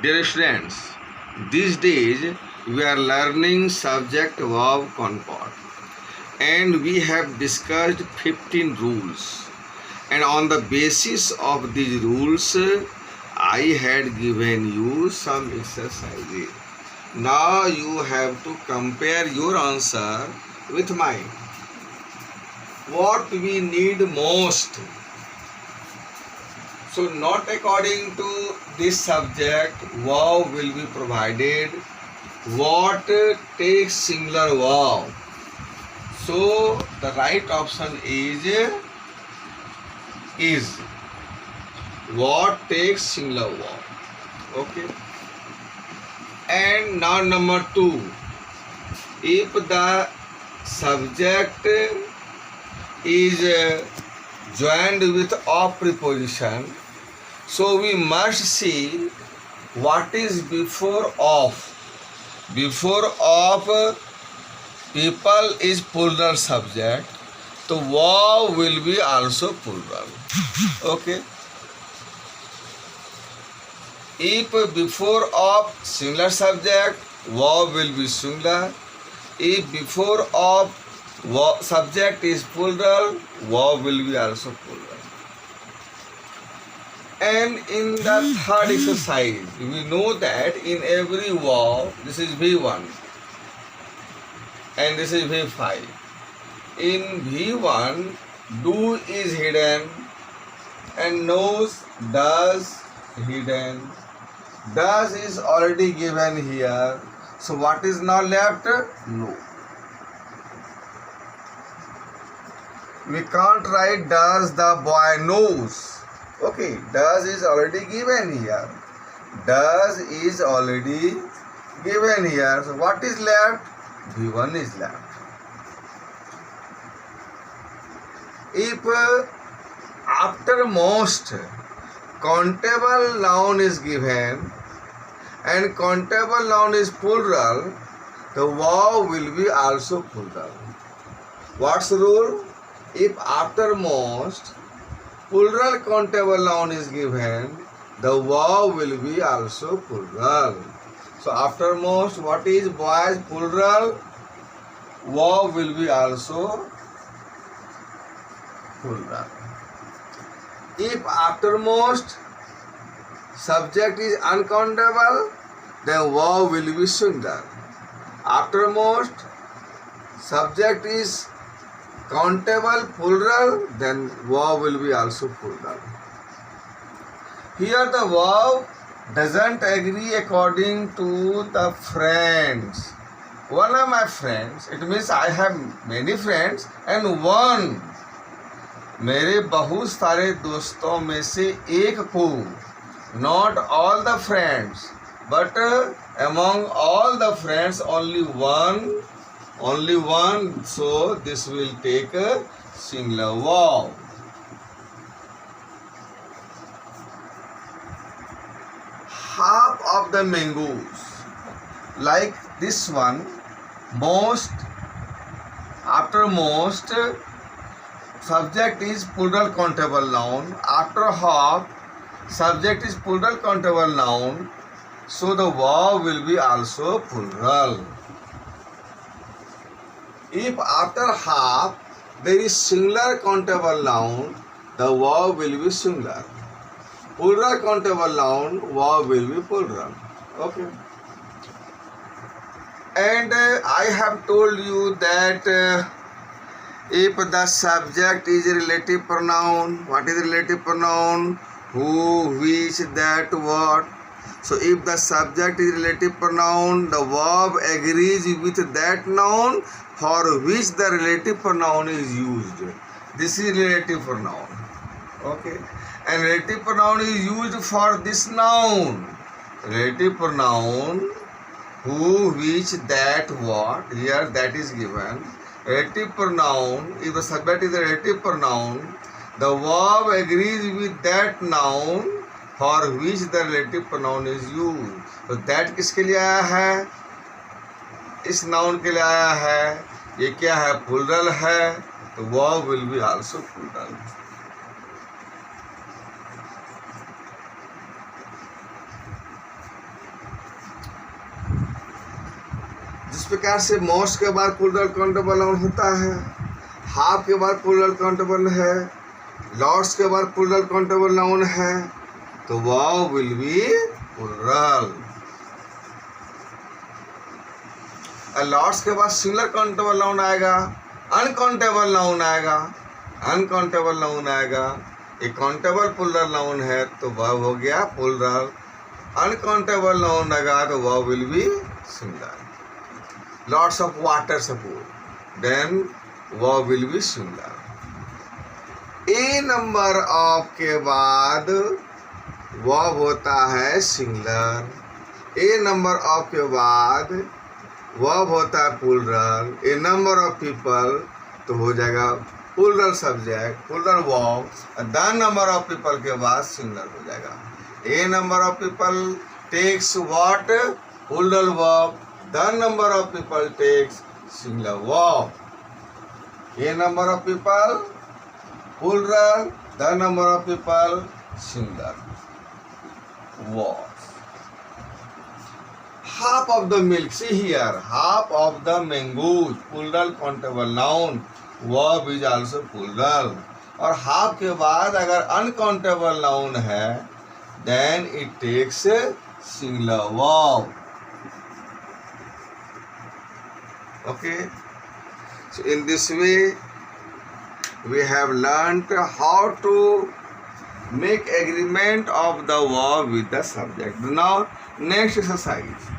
Dear students, these days we are learning subject verb concord and we have discussed 15 rules, and on the basis of these rules I had given you some exercises. Now you have to compare your answer with mine. What we need most. So not according to this subject, verb will be provided. What takes singular verb? So the right option is what takes singular verb. Okay. And now number 2, if the subject is joined with a preposition, so we must see what is before of. Before of people is plural subject, so verb will be also plural. Okay. If before of singular subject, verb will be singular. If before of subject is plural, verb will be also plural. And in the third exercise, we know that in every verb, this is V1 and this is V5. In V1, do is hidden and knows, does hidden. Does is already given here. So what is now left? No. We can't write does the boy knows. Okay, does is already given here. Does is already given here. So what is left? V1 is left. If after most countable noun is given and countable noun is plural, the verb will be also plural. What's the rule? If after most plural countable noun is given, the verb will be also plural. So after most, what is boys plural? Verb will be also plural. If after most subject is uncountable, then verb will be singular. After most subject is countable plural, then verb will be also plural. Here the verb doesn't agree according to the friends. One of my friends, it means I have many friends, and one, मेरे बहुत सारे दोस्तों में से एक को, not all the friends, but among all the friends only one, so this will take a singular verb. Half of the mangoes, like this one, most, after most subject is plural countable noun, after half subject is plural countable noun, so the verb will be also plural. If after half there is singular countable noun, the verb will be singular. Plural countable noun, verb will be plural. Okay. And I have told you that if the subject is a relative pronoun, what is relative pronoun? Who, which, that, what. So if the subject is relative pronoun, the verb agrees with that noun for which the relative pronoun is used. This is relative pronoun. Okay. And relative pronoun is used for this noun. Relative pronoun, who, which, that, what. Here that is given. Relative pronoun, if the subject is a relative pronoun, the verb agrees with that noun for which the relative pronoun is used. तो that किसके लिए आया है? इस noun के लिए आया है. ये क्या है? plural है. तो verb will be also plural. प्रकार से मोस्ट के बाद प्लूरल काउंटेबल नाउन होता है, हाफ के बाद प्लूरल काउंटेबल है, लॉट्स के बाद प्लूरल काउंटेबल नाउन है, तो वाव विल बी प्लूरल। लॉट्स के बाद सिंगुलर काउंटेबल नाउन आएगा, अनकाउंटेबल नाउन आएगा, अनकाउंटेबल नाउन आएगा। एक काउंटेबल प्लूरल नाउन है तो वर्ब हो गया प्लूरल, अनकाउंटेबल नाउन आएगा तो verb will be singular. Lots of water suppose, then verb will be singular. A number of के बाद वर्ब होता है सिंगुलर, ए नंबर ऑफ के बाद वर्ब होता है plural, a number of people तो हो जाएगा plural subject, plural verb. The number of people के बाद सिंगुलर हो जाएगा। A number of people takes what, plural verb, the number of people takes singular verb. A number of people plural, the number of people singular verb. Half of the milk, see here, half of the mangoes, plural countable noun, verb is also plural। और half के बाद अगर uncountable noun है then it takes singular verb। Okay, so in this way we have learnt how to make agreement of the verb with the subject। Now next exercise,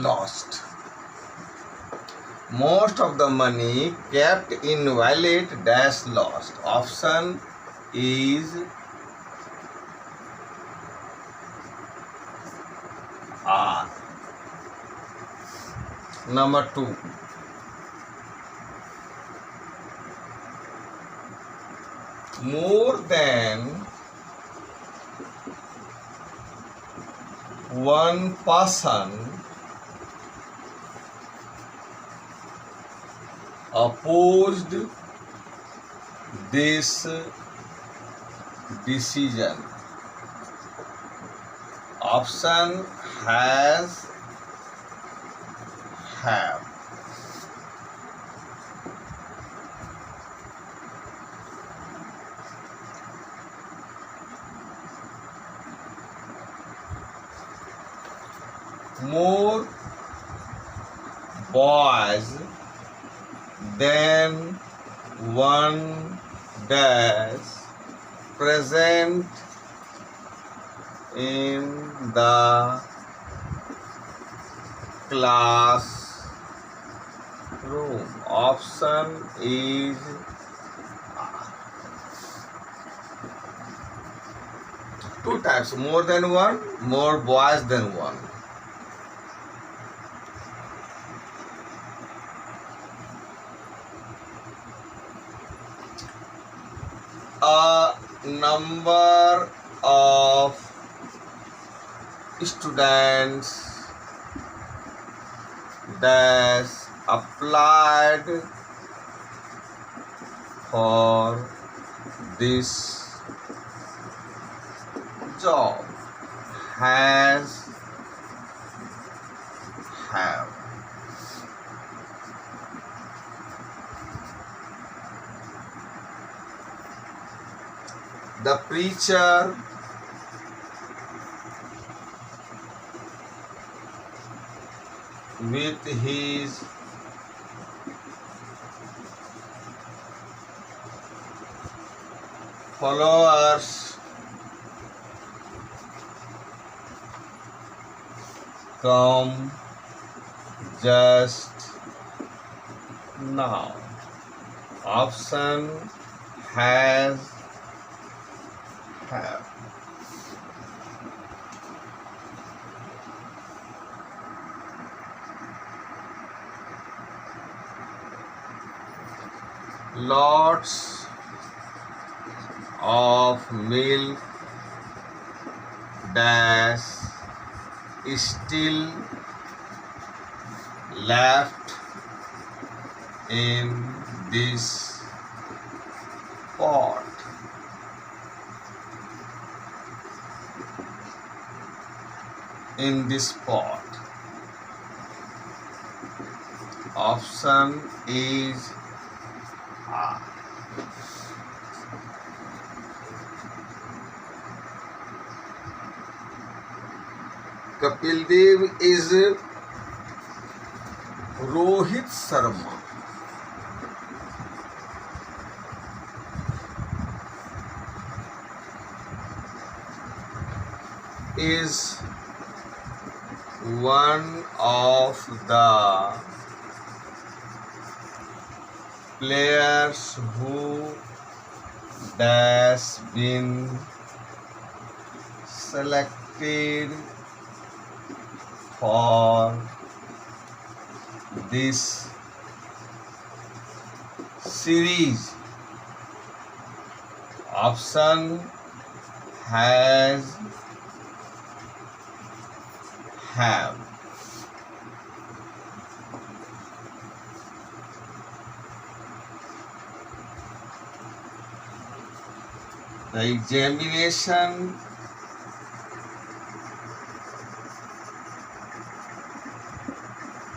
lost, most of the money kept in wallet dash lost। Option is R। Number 2, more than one person opposed this decision। Option has, have। More boys than one dash present in the classroom। Option is two types, more than one, more boys than one। A number of students dash applied for this job. Has, have. The preacher with his followers come just now. Option has, have. Lots of milk dash still left in this pot. In this pot. Option is A. Kapil Dev is Rohit Sharma. Is one of the players who has been selected for this series. Option has, have. The examination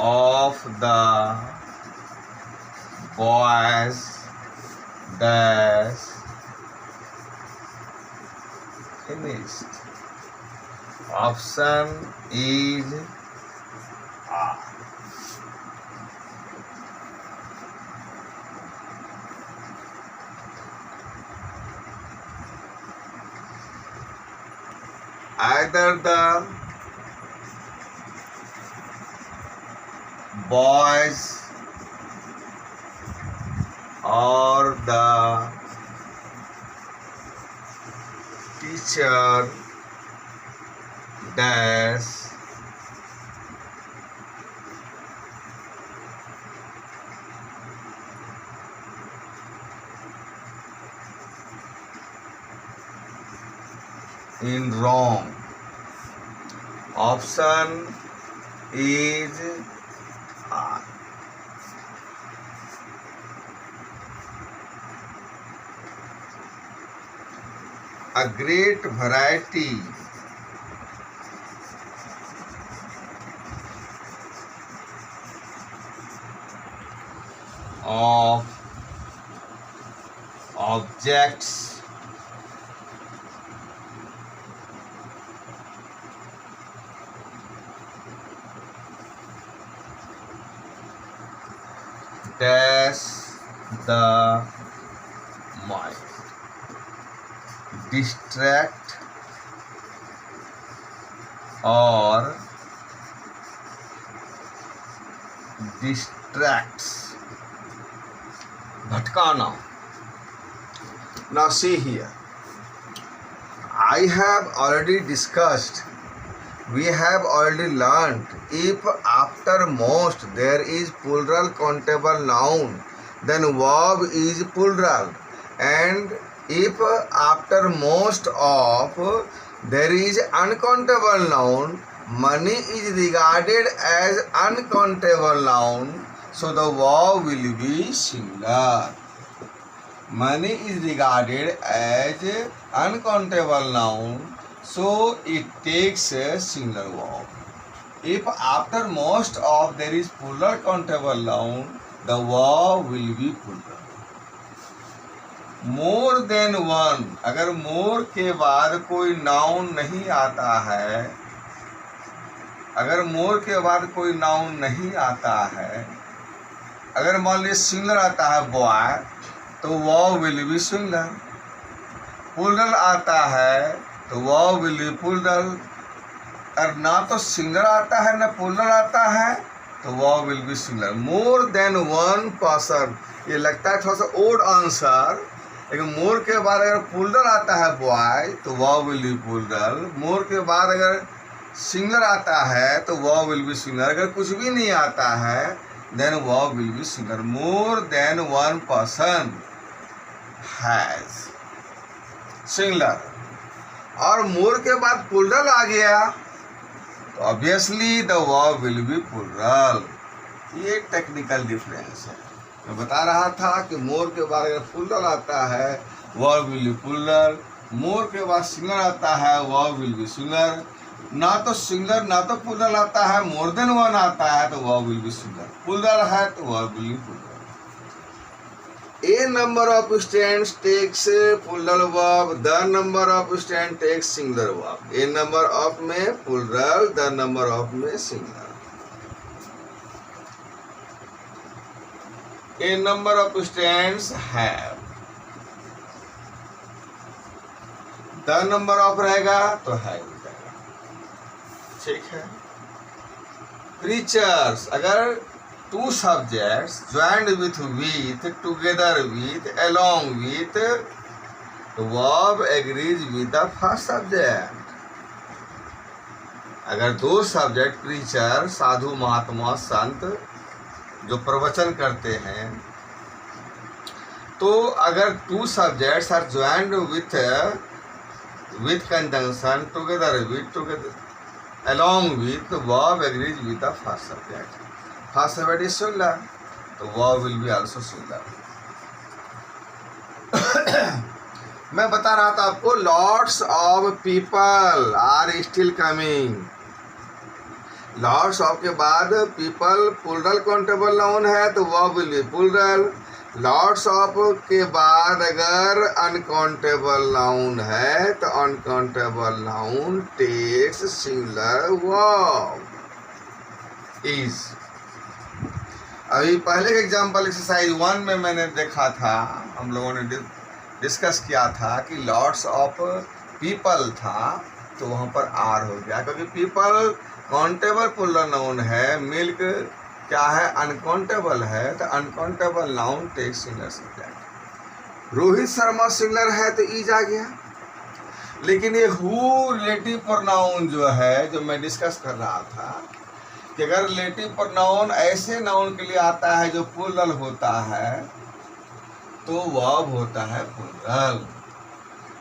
of the boys dash finished. Option is A. Either the boys or the teacher dash in wrong. Option is A. A great variety of objects dash the mind. Distract or distracts. Bhatkana. Now see here. I have already discussed, we have already learnt, if after most there is plural countable noun, then verb is plural, and if after most of there is uncountable noun, money is regarded as uncountable noun, so the verb will be singular. money is regarded as uncountable noun, so it takes a singular verb. If after most of there is plural countable noun, the verb will be plural. More than one, अगर more के बाद कोई noun नहीं आता है, अगर more के बाद कोई noun नहीं आता है, अगर मान लीजिए सिंगुलर आता है boy, तो verb will be singular. plural आता है तो verb will be plural. और ना तो सिंगुलर आता है ना plural आता है तो verb will be singular. more than one person, ये लगता है थोड़ा सा odd आंसर, लेकिन मोर के बाद अगर पुलर आता है बॉय तो वर्ब विल बी पुलर. मोर के बाद अगर सिंगुलर आता है तो वर्ब विल बी सिंगुलर. अगर कुछ भी नहीं आता है then verb will be singular. More than one person has singular. और मोर के बाद पुलर आ गया तो obviously the verb will be plural. ये टेक्निकल डिफरेंस है. मैं बता रहा था कि मोर के बाद अगर पुलर आता है वर्ब विल बी पुलर. मोर के बाद सिंगुलर आता है वर्ब विल बी सिंगुलर. ना तो सिंगुलर ना तो पुलर आता है, मोर देन वन आता है तो verb will be singular. Plural है तो verb will be plural. A number of stands takes plural verb, the number of stand takes singular verb. A number of में पुलर, द नंबर ऑफ में singular. A number of stands have. The number of रहेगा तो है हो जाएगा. ठीक है. Preachers, अगर two subjects joined with, together with, along with, the verb agrees with the first subject. अगर दो सब्जेक्ट प्रीचर, साधु महात्मा संत जो प्रवचन करते हैं, तो अगर two subjects are joined with conjunction, together with, together along with, the verb agrees with the first subject. First subject is singular, the verb will be also singular. मैं बता रहा था आपको lots of people are still coming. Lots of के बाद people plural countable noun है तो verb will be plural. Lots of के बाद अगर अनकाउंटेबल नाउन है तो uncountable noun takes singular verb. Is अभी पहले एग्जांपल एक्सरसाइज 1 में मैंने देखा था, हम लोगों ने डिस्कस किया था कि लॉट्स ऑफ पीपल था तो वहाँ पर आर हो गया, क्योंकि पीपल काउंटेबल प्लूरल नाउन है. मिल्क क्या है, अनकाउंटेबल है, तो uncountable noun takes singular subject. Rohit Sharma singular है तो ईज आ गया. लेकिन ये हु रिलेटिव प्रोनाउन जो है, जो मैं डिस्कस कर रहा था कि अगर रिलेटिव प्रोनाउन ऐसे नाउन के लिए आता है जो प्लूरल होता है तो वर्ब होता है plural.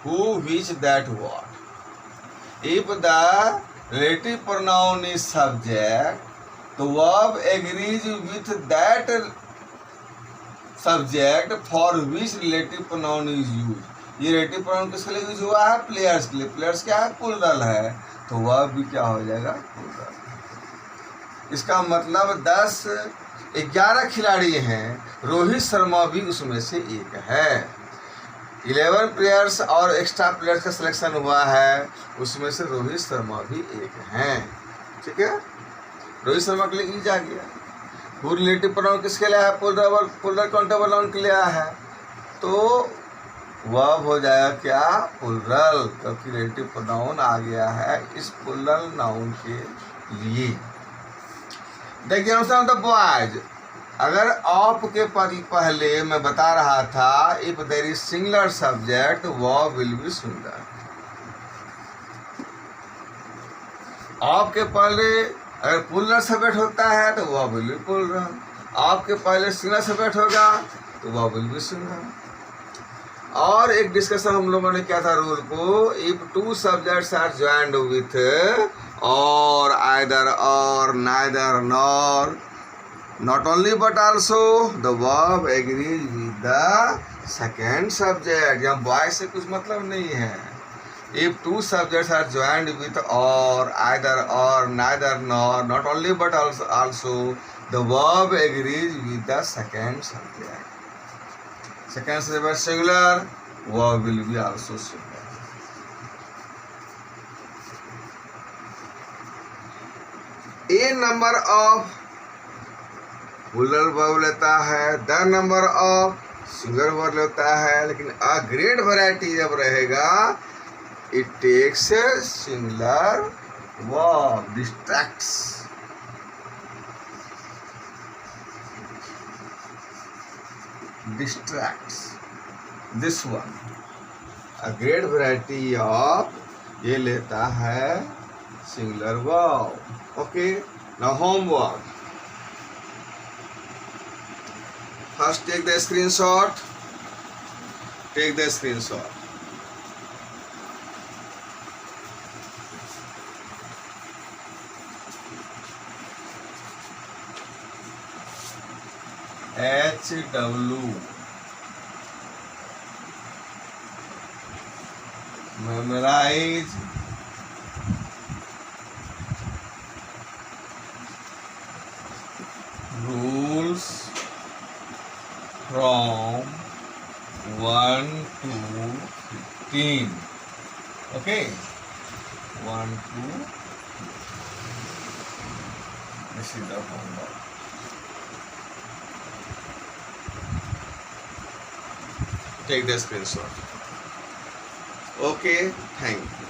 Who, which, that, what. If the relative pronoun is subject, the verb agrees with that subject for which relative pronoun is used. ये relative pronoun किसके लिए यूज हुआ है, प्लेयर्स के लिए. प्लेयर्स क्या है, प्लूरल है, तो verb भी क्या हो जाएगा, प्लूरल. इसका मतलब 11 खिलाड़ी हैं, रोहित शर्मा भी उसमें से एक है. 11 प्लेयर्स और एक्स्ट्रा प्लेयर्स का सिलेक्शन हुआ है, उसमें से रोहित शर्मा भी एक हैं. ठीक है. रोहित शर्मा के लिए ईज आ गया. हु रिलेटिव प्रोनाउन किसके लिए है, प्लूरल काउंटेबल नाउन के लिए है, तो वर्ब हो जाएगा क्या, प्लूरल, क्योंकि रिलेटिव प्रोनाउन आ गया है इस प्लूरल नाउन के लिए. देखिए द बॉयज, अगर ऑफ के पहले मैं बता रहा था if there is singular subject verb will be singular. Of के पहले अगर प्लूरल सब्जेक्ट होता है तो verb will be plural. Of के पहले सिंगुलर सब्जेक्ट होगा तो वर्ब विल बी सिंगुलर. और एक डिस्कशन हम लोगों ने किया था रूल को, if two subjects are joined with or either or neither nor Not only but also the verb agrees with the second subject. यहाँ boy से कुछ मतलब नहीं है. If two subjects are joined with or, either or, neither nor, not only but also the verb agrees with the second subject. Second subject singular, verb will be also singular. A number of plural verb लेता है, the number of singular verb लेता है, लेकिन a great variety जब रहेगा it takes a singular verb. Distracts. This one. A great variety of ये लेता है singular verb. Okay. Now homework. First take the screenshot. Take the screenshot. HW. Memorize rules from 1 to 15. Okay, 1 to 15. This is the homework. Take the screenshot. Okay, thank you.